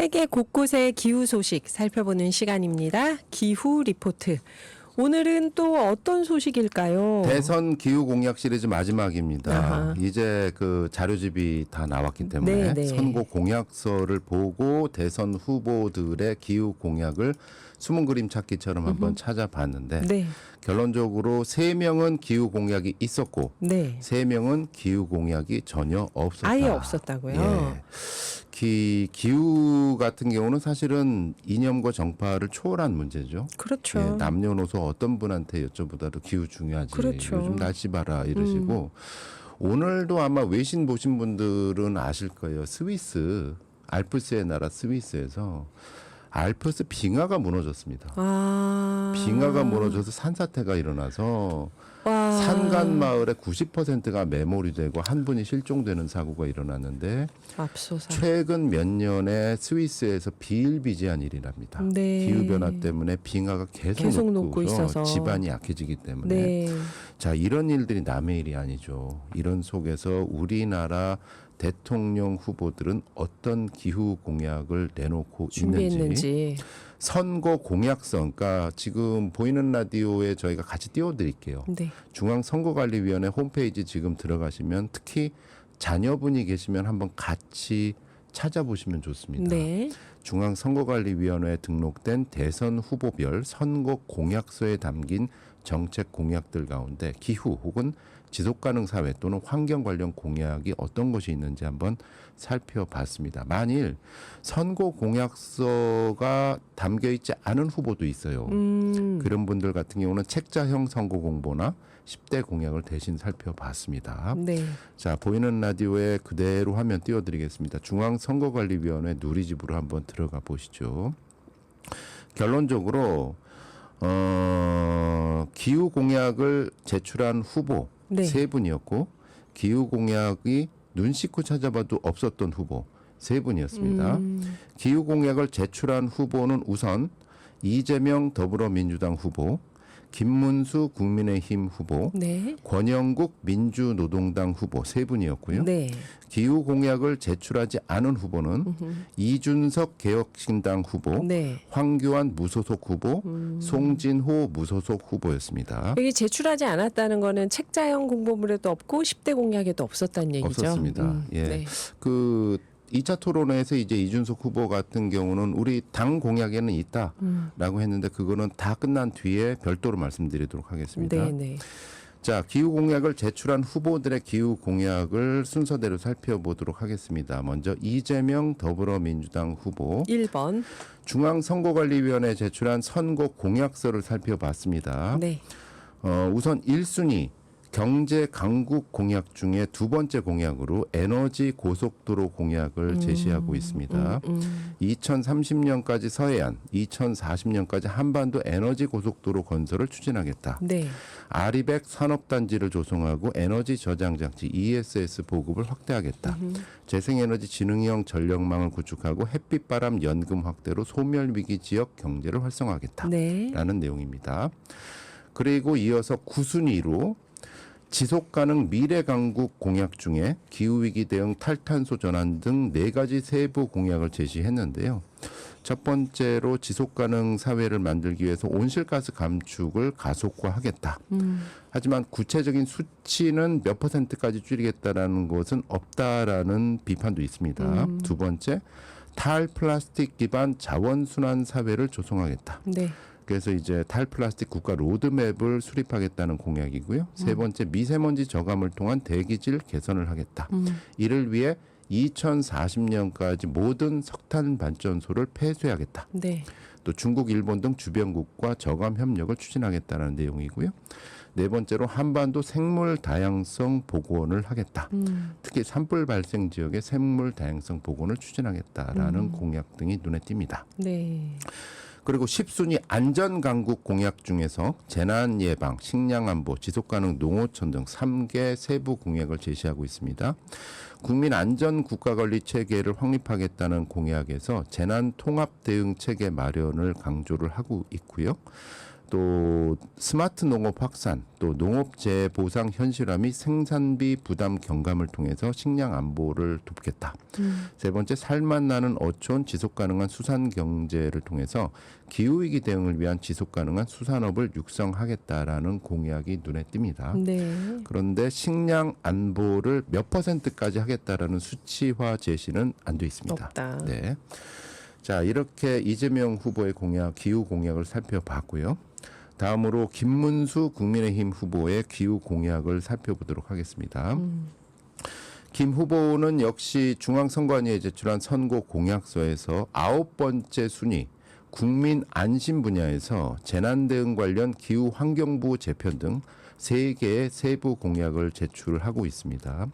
세계 곳곳의 기후 소식 살펴보는 시간입니다. 기후 리포트. 오늘은 또 어떤 소식일까요? 대선 기후 공약 시리즈 마지막입니다. 아하. 이제 그 자료집이 다 나왔기 때문에 네. 선거 공약서를 보고 대선 후보들의 기후 공약을 숨은 그림 찾기처럼 한번 찾아봤는데 네. 결론적으로 3명은 기후 공약이 있었고 네. 3명은 기후 공약이 전혀 없었다. 아예 없었다고요? 예. 기후 같은 경우는 사실은 이념과 정파를 초월한 문제죠. 그렇죠. 예, 남녀노소 어떤 분한테 여쭤보다도 기후 중요하지. 그렇죠. 요즘 날씨 봐라 이러시고 오늘도 아마 외신 보신 분들은 아실 거예요. 스위스 알프스의 나라 스위스에서 알프스 빙하가 무너졌습니다. 아. 빙하가 무너져서 산사태가 일어나서 와. 산간 마을의 90%가 매몰이 되고 한 분이 실종되는 사고가 일어났는데 앞서서. 최근 몇 년에 스위스에서 비일비재한 일이랍니다. 네. 기후 변화 때문에 빙하가 계속 녹고 녹고서 있어서. 지반이 약해지기 때문에 네. 자 이런 일들이 남의 일이 아니죠. 이런 속에서 우리나라 대통령 후보들은 어떤 기후 공약을 내놓고 있는지 준비했는지. 선거 공약성, 그러니까 지금 보이는 라디오에 저희가 같이 띄워드릴게요. 네. 중앙선거관리위원회 홈페이지 지금 들어가시면 특히 자녀분이 계시면 한번 같이 찾아보시면 좋습니다. 네. 중앙선거관리위원회에 등록된 대선 후보별 선거 공약서에 담긴 정책 공약들 가운데 기후 혹은 지속가능 사회 또는 환경 관련 공약이 어떤 것이 있는지 한번 살펴봤습니다. 만일 선거 공약서가 담겨 있지 않은 후보도 있어요. 그런 분들 같은 경우는 책자형 선거 공보나 10대 공약을 대신 살펴봤습니다. 네. 자, 보이는 라디오에 그대로 화면 띄워드리겠습니다. 중앙선거관리위원회 누리집으로 한번 들어가 보시죠. 결론적으로 기후 공약을 제출한 후보 네. 3분이었고 기후 공약이 눈 씻고 찾아봐도 없었던 후보 3분이었습니다. 기후 공약을 제출한 후보는 우선 이재명 더불어민주당 후보, 김문수 국민의힘 후보, 네. 권영국 민주노동당 후보 3분이었고요. 네. 기후 공약을 제출하지 않은 후보는 이준석 개혁신당 후보, 네. 황교안 무소속 후보, 송진호 무소속 후보였습니다. 여기 제출하지 않았다는 거는 책자형 공보물에도 없고 10대 공약에도 없었다는 얘기죠. 없었습니다. 예. 네. 그 2차 토론회에서 이제 이준석 후보 같은 경우는 우리 당 공약에는 있다라고 했는데 그거는 다 끝난 뒤에 별도로 말씀드리도록 하겠습니다. 네, 네. 자, 기후 공약을 제출한 후보들의 기후 공약을 순서대로 살펴보도록 하겠습니다. 먼저 이재명 더불어민주당 후보 1번. 중앙선거관리위원회에 제출한 선거 공약서를 살펴봤습니다. 네. 우선 1순위 경제 강국 공약 중에 두 번째 공약으로 에너지 고속도로 공약을 제시하고 있습니다. 2030년까지 서해안, 2040년까지 한반도 에너지 고속도로 건설을 추진하겠다. 네. 아리백 산업단지를 조성하고 에너지 저장 장치 ESS 보급을 확대하겠다. 재생에너지 지능형 전력망을 구축하고 햇빛바람 연금 확대로 소멸위기 지역 경제를 활성화하겠다. 네. 라는 내용입니다. 그리고 이어서 9순위로 지속가능 미래강국 공약 중에 기후위기 대응 탈탄소 전환 등 4가지 세부 공약을 제시했는데요. 첫 번째로 지속가능 사회를 만들기 위해서 온실가스 감축을 가속화하겠다. 하지만 구체적인 수치는 몇 %까지 줄이겠다라는 것은 없다라는 비판도 있습니다. 두 번째, 탈플라스틱 기반 자원순환 사회를 조성하겠다. 네. 그래서 이제 탈플라스틱 국가 로드맵을 수립하겠다는 공약이고요. 세 번째, 미세먼지 저감을 통한 대기질 개선을 하겠다. 이를 위해 2040년까지 모든 석탄 발전소를 폐쇄하겠다. 네. 또 중국, 일본 등 주변국과 저감 협력을 추진하겠다는 내용이고요. 네 번째로 한반도 생물 다양성 복원을 하겠다. 특히 산불 발생 지역의 생물 다양성 복원을 추진하겠다라는 공약 등이 눈에 띕니다. 네. 그리고 10순위 안전강국 공약 중에서 재난예방, 식량안보, 지속가능 농어촌 등 3개 세부 공약을 제시하고 있습니다. 국민안전국가관리체계를 확립하겠다는 공약에서 재난통합대응체계 마련을 강조를 하고 있고요. 또 스마트 농업 확산, 또 농업 재해 보상 현실화 및 생산비 부담 경감을 통해서 식량 안보를 돕겠다. 세 번째, 살맛 나는 어촌 지속 가능한 수산 경제를 통해서 기후 위기 대응을 위한 지속 가능한 수산업을 육성하겠다라는 공약이 눈에 띕니다. 네. 그런데 식량 안보를 몇 %까지 하겠다라는 수치화 제시는 안 돼 있습니다. 없다. 네. 자, 이렇게 이재명 후보의 공약, 기후 공약을 살펴봤고요. 다음으로 김문수 국민의힘 후보의 기후 공약을 살펴보도록 하겠습니다. 김 후보는 역시 중앙선관위에 제출한 선거 공약서에서 9번째 순위 국민 안심 분야에서 재난 대응 관련 기후 환경부 재편 등 3개의 세부 공약을 제출하고 있습니다.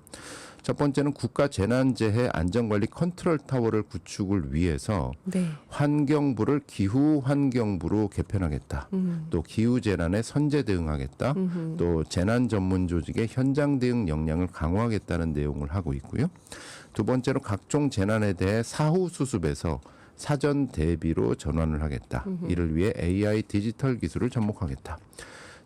첫 번째는 국가 재난재해 안전관리 컨트롤 타워를 구축을 위해서 네. 환경부를 기후 환경부로 개편하겠다. 또 기후 재난에 선제 대응하겠다. 또 재난 전문 조직의 현장 대응 역량을 강화하겠다는 내용을 하고 있고요. 두 번째로 각종 재난에 대해 사후 수습에서 사전 대비로 전환을 하겠다. 이를 위해 AI 디지털 기술을 접목하겠다.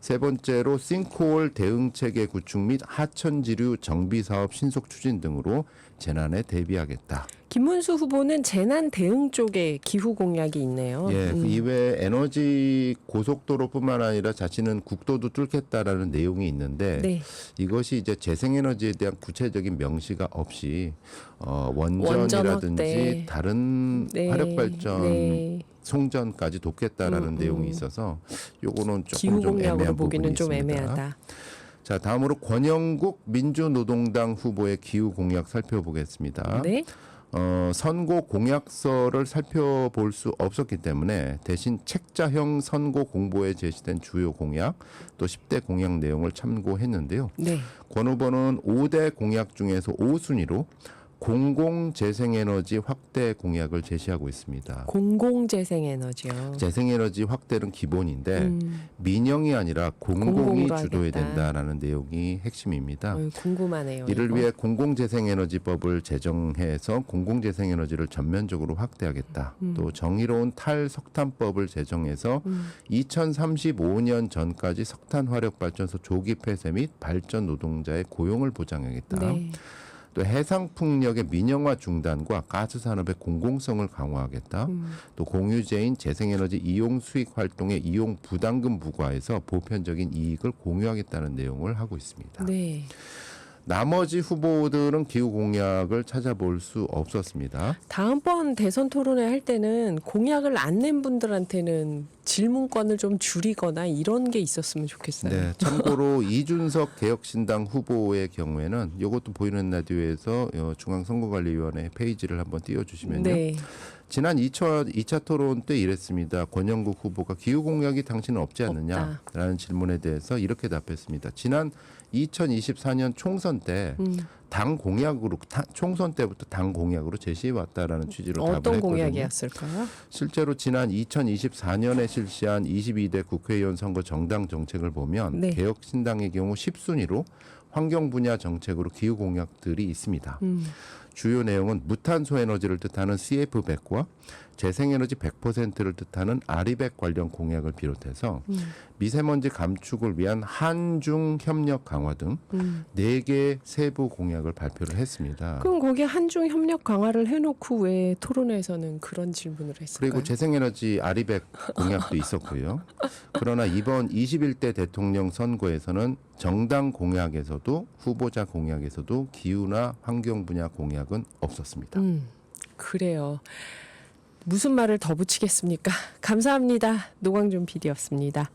세 번째로 싱크홀 대응 체계 구축 및 하천 지류 정비 사업 신속 추진 등으로 재난에 대비하겠다. 김문수 후보는 재난 대응 쪽에 기후 공약이 있네요. 예, 그 이외에 에너지 고속도로뿐만 아니라 자신은 국도도 뚫겠다라는 내용이 있는데 네. 이것이 이제 재생에너지에 대한 구체적인 명시가 없이 원전 원전이라든지 확대. 다른 네. 화력발전 네. 송전까지 돕겠다라는 내용이 있어서 요거는 기후 조금 좀 공약으로 애매한 보기는 부분이 좀 있습니다. 애매하다. 자, 다음으로 권영국 민주노동당 후보의 기후 공약 살펴보겠습니다. 네. 선거 공약서를 살펴볼 수 없었기 때문에 대신 책자형 선거 공보에 제시된 주요 공약 또 10대 공약 내용을 참고했는데요. 네. 권 후보는 5대 공약 중에서 5순위로 공공재생에너지 확대 공약을 제시하고 있습니다. 공공재생에너지요. 재생에너지 확대는 기본인데 민영이 아니라 공공이 공공으로 주도해야 하겠다. 된다라는 내용이 핵심입니다. 궁금하네요. 이를 이거. 위해 공공재생에너지법을 제정해서 공공재생에너지를 전면적으로 확대하겠다. 또 정의로운 탈석탄법을 제정해서 2035년 전까지 석탄 화력발전소 조기 폐쇄 및 발전 노동자의 고용을 보장하겠다. 네. 또 해상풍력의 민영화 중단과 가스 산업의 공공성을 강화하겠다. 또 공유제인 재생에너지 이용 수익 활동의 이용 부담금 부과해서 보편적인 이익을 공유하겠다는 내용을 하고 있습니다. 네. 나머지 후보들은 기후 공약을 찾아볼 수 없었습니다. 다음번 대선 토론회 할 때는 공약을 안 낸 분들한테는 질문권을 좀 줄이거나 이런 게 있었으면 좋겠어요. 네, 참고로 이준석 개혁신당 후보의 경우에는 이것도 보이는 라디오에서 중앙선거관리위원회 페이지를 한번 띄워주시면요. 네. 지난 2차 토론 때 이랬습니다. 권영국 후보가 기후 공약이 당신은 없지 않느냐라는 질문에 대해서 이렇게 답했습니다. 지난 2024년 총선 때 당 공약으로 총선 때부터 당 공약으로 제시해 왔다라는 취지로 답을 어떤 했거든요. 공약이었을까요? 실제로 지난 2024년에 실시한 22대 국회의원 선거 정당 정책을 보면 네. 개혁신당의 경우 10순위로 환경 분야 정책으로 기후 공약들이 있습니다. 주요 내용은 무탄소 에너지를 뜻하는 CF100과 재생에너지 100%를 뜻하는 아리백 관련 공약을 비롯해서 미세먼지 감축을 위한 한중 협력 강화 등 4개의 세부 공약을 발표를 했습니다. 그럼 거기에 한중 협력 강화를 해놓고 왜 토론회에서는 그런 질문을 했을까요? 그리고 재생에너지 아리백 공약도 있었고요. 그러나 이번 21대 대통령 선거에서는 정당 공약에서도 후보자 공약에서도 기후나 환경 분야 공약은 없었습니다. 그래요. 무슨 말을 더 붙이겠습니까? 감사합니다. 노광준 PD였습니다.